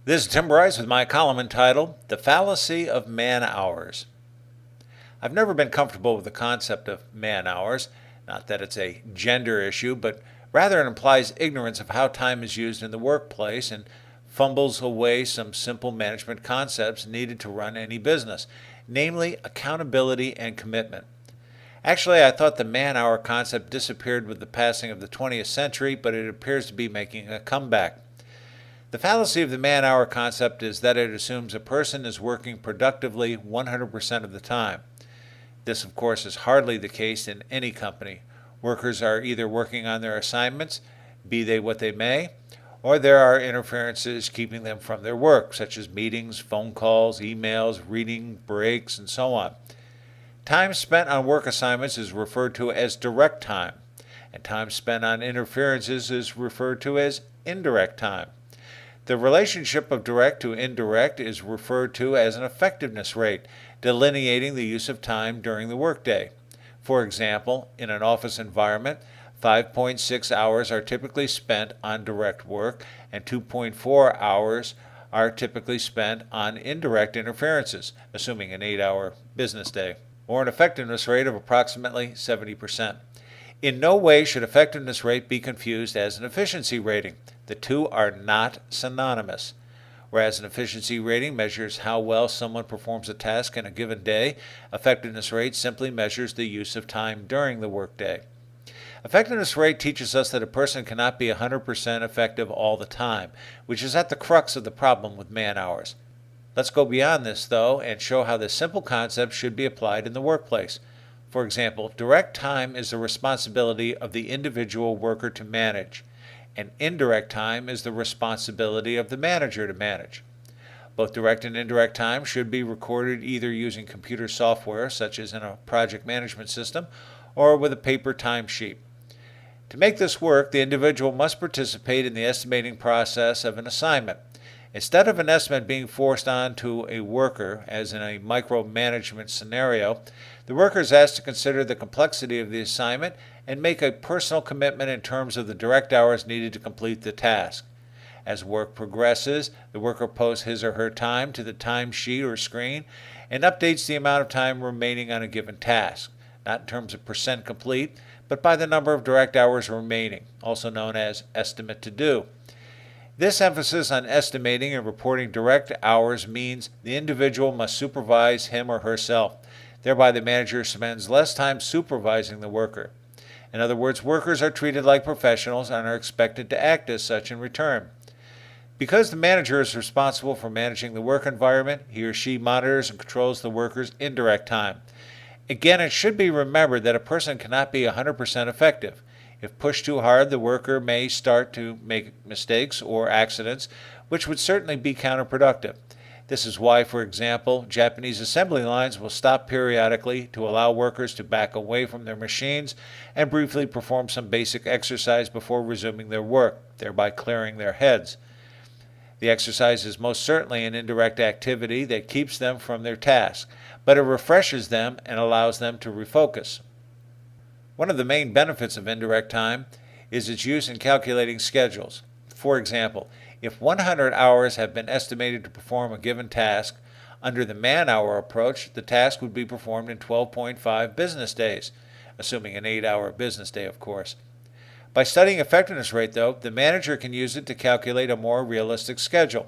This is Tim Bryce with my column entitled The Fallacy of Man Hours. I've never been comfortable with the concept of man hours, not that it's a gender issue, but rather it implies ignorance of how time is used in the workplace and fumbles away some simple management concepts needed to run any business, namely accountability and commitment. Actually, I thought the man hour concept disappeared with the passing of the 20th century, but it appears to be making a comeback. The fallacy of the man-hour concept is that it assumes a person is working productively 100% of the time. This, of course, is hardly the case in any company. Workers are either working on their assignments, be they what they may, or there are interferences keeping them from their work, such as meetings, phone calls, emails, reading breaks, and so on. Time spent on work assignments is referred to as direct time, and time spent on interferences is referred to as indirect time. The relationship of direct to indirect is referred to as an effectiveness rate, delineating the use of time during the workday. For example, in an office environment, 5.6 hours are typically spent on direct work and 2.4 hours are typically spent on indirect interferences, assuming an 8-hour business day, or an effectiveness rate of approximately 70%. In no way should effectiveness rate be confused as an efficiency rating. The two are not synonymous. Whereas an efficiency rating measures how well someone performs a task in a given day, effectiveness rate simply measures the use of time during the workday. Effectiveness rate teaches us that a person cannot be 100% effective all the time, which is at the crux of the problem with man hours. Let's go beyond this, though, and show how this simple concept should be applied in the workplace. For example, direct time is the responsibility of the individual worker to manage, and indirect time is the responsibility of the manager to manage. Both direct and indirect time should be recorded either using computer software, such as in a project management system, or with a paper timesheet. To make this work, the individual must participate in the estimating process of an assignment. Instead of an estimate being forced onto a worker, as in a micromanagement scenario, the worker is asked to consider the complexity of the assignment and make a personal commitment in terms of the direct hours needed to complete the task. As work progresses, the worker posts his or her time to the timesheet or screen and updates the amount of time remaining on a given task, not in terms of percent complete, but by the number of direct hours remaining, also known as estimate to do. This emphasis on estimating and reporting direct hours means the individual must supervise him or herself. Thereby, the manager spends less time supervising the worker. In other words, workers are treated like professionals and are expected to act as such in return. Because the manager is responsible for managing the work environment, he or she monitors and controls the worker's indirect time. Again, it should be remembered that a person cannot be 100% effective. If pushed too hard, the worker may start to make mistakes or accidents, which would certainly be counterproductive. This is why, for example, Japanese assembly lines will stop periodically to allow workers to back away from their machines and briefly perform some basic exercise before resuming their work, thereby clearing their heads. The exercise is most certainly an indirect activity that keeps them from their task, but it refreshes them and allows them to refocus. One of the main benefits of indirect time is its use in calculating schedules. For example, if 100 hours have been estimated to perform a given task, under the man-hour approach, the task would be performed in 12.5 business days, assuming an 8-hour business day, of course. By studying effectiveness rate, though, the manager can use it to calculate a more realistic schedule.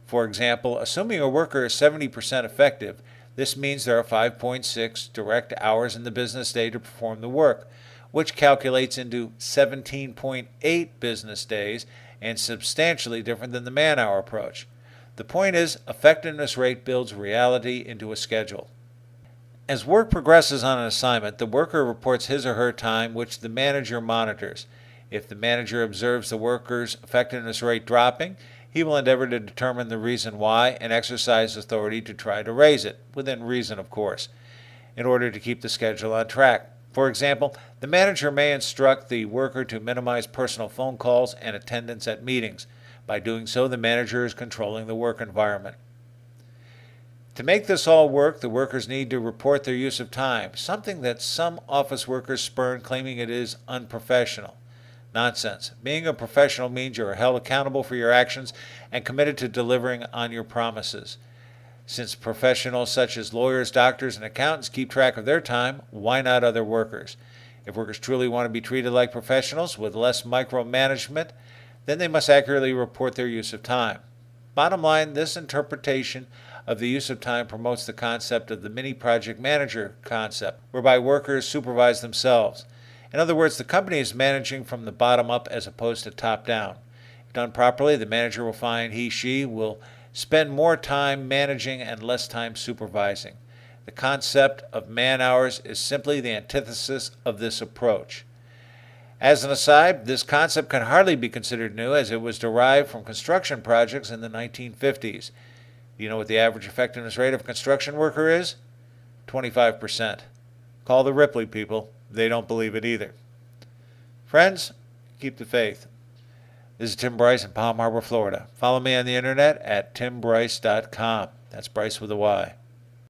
For example, assuming a worker is 70% effective, this means there are 5.6 direct hours in the business day to perform the work, which calculates into 17.8 business days and substantially different than the man-hour approach. The point is, effectiveness rate builds reality into a schedule. As work progresses on an assignment, the worker reports his or her time, which the manager monitors. If the manager observes the worker's effectiveness rate dropping, he will endeavor to determine the reason why and exercise authority to try to raise it, within reason, of course, in order to keep the schedule on track. For example, the manager may instruct the worker to minimize personal phone calls and attendance at meetings. By doing so, the manager is controlling the work environment. To make this all work, the workers need to report their use of time, something that some office workers spurn, claiming it is unprofessional. Nonsense. Being a professional means you are held accountable for your actions and committed to delivering on your promises. Since professionals such as lawyers, doctors, and accountants keep track of their time, why not other workers? If workers truly want to be treated like professionals with less micromanagement, then they must accurately report their use of time. Bottom line, this interpretation of the use of time promotes the concept of the mini project manager concept, whereby workers supervise themselves. In other words, the company is managing from the bottom up as opposed to top down. If done properly, the manager will find she will spend more time managing and less time supervising. The concept of man hours is simply the antithesis of this approach. As an aside, this concept can hardly be considered new as it was derived from construction projects in the 1950s. Do you know what the average effectiveness rate of a construction worker is? 25%. Call the Ripley people. They don't believe it either. Friends, keep the faith. This is Tim Bryce in Palm Harbor, Florida. Follow me on the internet at timbryce.com. That's Bryce with a Y.